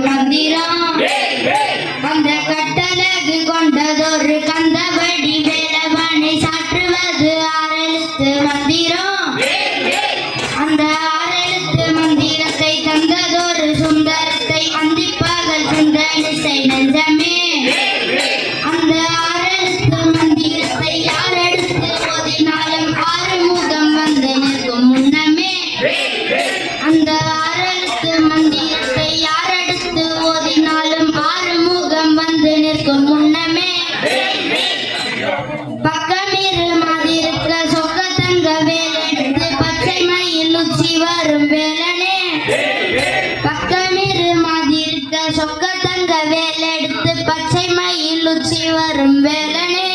மந்திரம் அந்த கட்டழகு கொண்டதொரு கந்தவடி வேலவனை சாற்றுவது ஆறெழுத்து மந்திரம். அந்த ஆறெழுத்து மந்திரத்தை தந்ததொரு சுந்தரத்தை அந்திப்பகல் சிந்தனிசை நெஞ்சமே. அந்த ஆறெழுத்து மந்திரத்தை யார் எடுத்து ஓதினாலும் ஆறுமுகம் வந்து நிற்கும் முன்னமே. அந்த ஆறெழுத்து மந்திரத்தை யார் எடுத்து ஓதினாலும் ஆறுமுகம் வந்து நிற்கும் முன்னமே. பக்கமிரு மாதிருக்க சொக்க தங்க வேலெடுத்து பச்சை மயில் உச்சி வரும் வேலனே. பக்கமிரு மாதிருக்க சொக்க தங்க வேலெடுத்து பச்சை மயில் உச்சி வரும் வேலனே.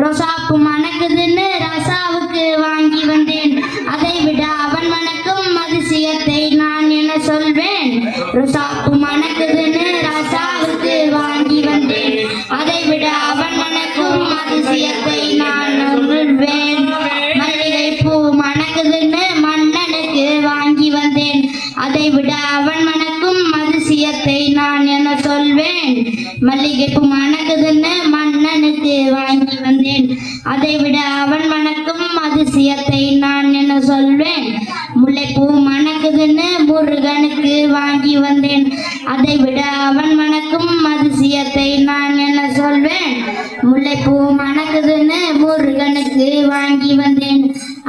ரோசாப்பு மணக்குதுன்னு ராசாவுக்கு வாங்கி வந்தேன், அதை விட அவன் மணக்கும் அதிசயத்தை நான் என்ன சொல்வேன். ரோசாப்பு மணக்குதுன்னு ராசாவுக்கு வாங்கி வந்தேன், அதை விட அவன் மணக்கும் அதிசயத்தை நான் சொல்வேன். மல்லிகை பூ மணக்குதுன்னு மன்னனுக்கு வாங்கி வந்தேன், அதை விட அவன் மணக்கும் அதிசயத்தை நான் என்ன சொல்வேன். மல்லிகை பூ மணக்குதுன்னு மன்னனுக்கு வாங்கி வந்தேன், அதை விட அவன் மணக்கும் அதிசயத்தை நான் என்ன சொல்வேன். முல்லைப்பூ மணக்குதுன்னு முருகனுக்கு வாங்கி வந்தேன், அதை விட அவன் மணக்கும் அதிசயத்தை நான் என்ன சொல்வேன். முல்லைப்பூ மணக்குதுன்னு முருகனுக்கு வாங்கி வந்தேன்,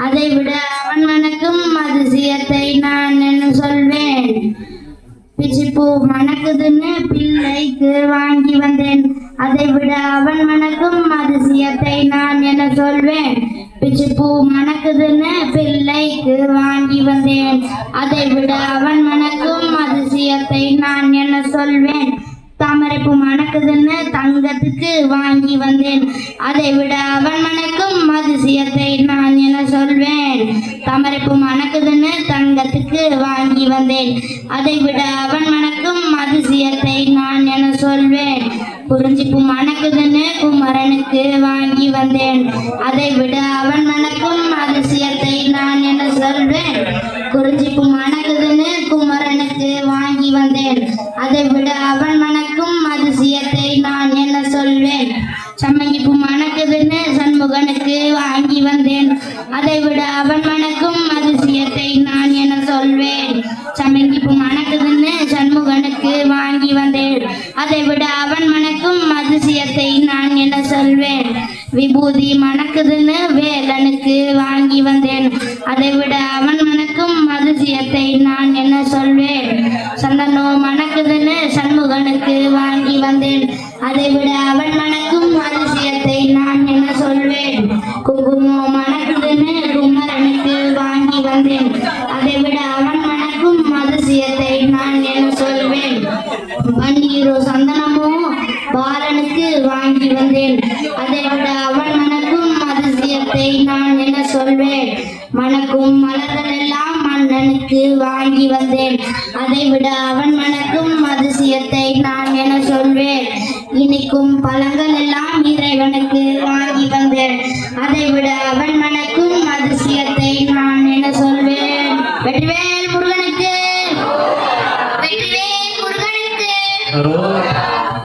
அதை விட அவன் மணக்கும் அதிசயத்தை நான் என்ன சொல்வேன். பிச்சிப்பூ மணக்குதுன்னு பிள்ளைக்கு வாங்கி வந்தேன், அதை விட அவன் மணக்கும் அதிசயத்தை நான் என்ன சொல்வேன். பிச்சிப்பூ மணக்குதுன்னு பிள்ளைக்கு வாங்கி வந்தேன், அதை விட அவன் மணக்கும் அதிசயத்தை நான் என்ன சொல்வேன். தாமரைப்பூ மணக்குதுன்னு தங்கத்துக்கு வாங்கி வந்தேன், அதை விட அவன் மணக்கும் அதிசயத்தை நான் என்ன சொல்வேன். தாமரைப்பூ மணக்குதுன்னு தங்கத்துக்கு வாங்கி வந்தேன், அதை விட அவன் மணக்கும் அதிசயத்தை நான் என்ன சொல்வேன். குறிஞ்சிப்பூ மணக்குதுன்னு குமரனுக்கு வாங்கி வந்தேன், அதை விட அவன் மணக்கும் அதிசயத்தை நான் என்ன சொல்வேன். குறிஞ்சிப்பூ மணக்குதுன்னு குமரனுக்கு வாங்கி வந்தேன், அதை விட அவன் மணக்கும் அதிசயத்தை நான் என்ன சொல்வேன். சம்மங்கிப்பூ மணக்குதுன்னு சண்முகனுக்கு வாங்கி வந்தேன், அதை விட அவன் மணக்கும் அதிசயத்தை நான் என்ன சொல்வேன். சம்மங்கிப்பூ மணக்குதுன்னு சண்முகனுக்கு வாங்கி வந்தேன், அதை விட அவன் மணக்கும் அதிசயத்தை நான் என்ன சொல்வேன். விபூதி மணக்குதுன்னு வேலனுக்கு வாங்கி வந்தேன், அதை விட அவன் மணக்கும் அதிசயத்தை நான் என்ன சொல்வேன். சந்தனம் மணக்குதுன்னு சண்முகனுக்கு வாங்கி வந்தேன், அதை விட அவன் மணக்கும் அதிசயத்தை நான் என்ன சொல்வேன். குங்குமம் மணக்குதுன்னு குமரனுக்கு வாங்கி வந்தேன், அதை விட அவன் மணக்கும் அதிசயத்தை நான் என்ன சொல்வேன். பன்னீரோ சந்தனமோ பாலனுக்கு வாங்கி வந்தேன், அதை விட அவன் மணக்கும் அதிசயத்தை நான் என்ன சொல்வேன். மணக்கும் மலர்கள் எல்லாம் மன்னனுக்கு வாங்கி வந்தேன், அதை விட அவன் மணக்கும் அதிசயத்தை நான் என்ன சொல்வேன். இனிக்கும் பழங்கள் எல்லாம் இறைவனுக்கு வாங்கி வந்தேன், அதை விட அவன் மணக்கும் அதிசயத்தை நான் என்ன சொல்வேன். வெற்றிவேல் முருகனுக்கு, வெற்றிவேல் முருகனுக்கு.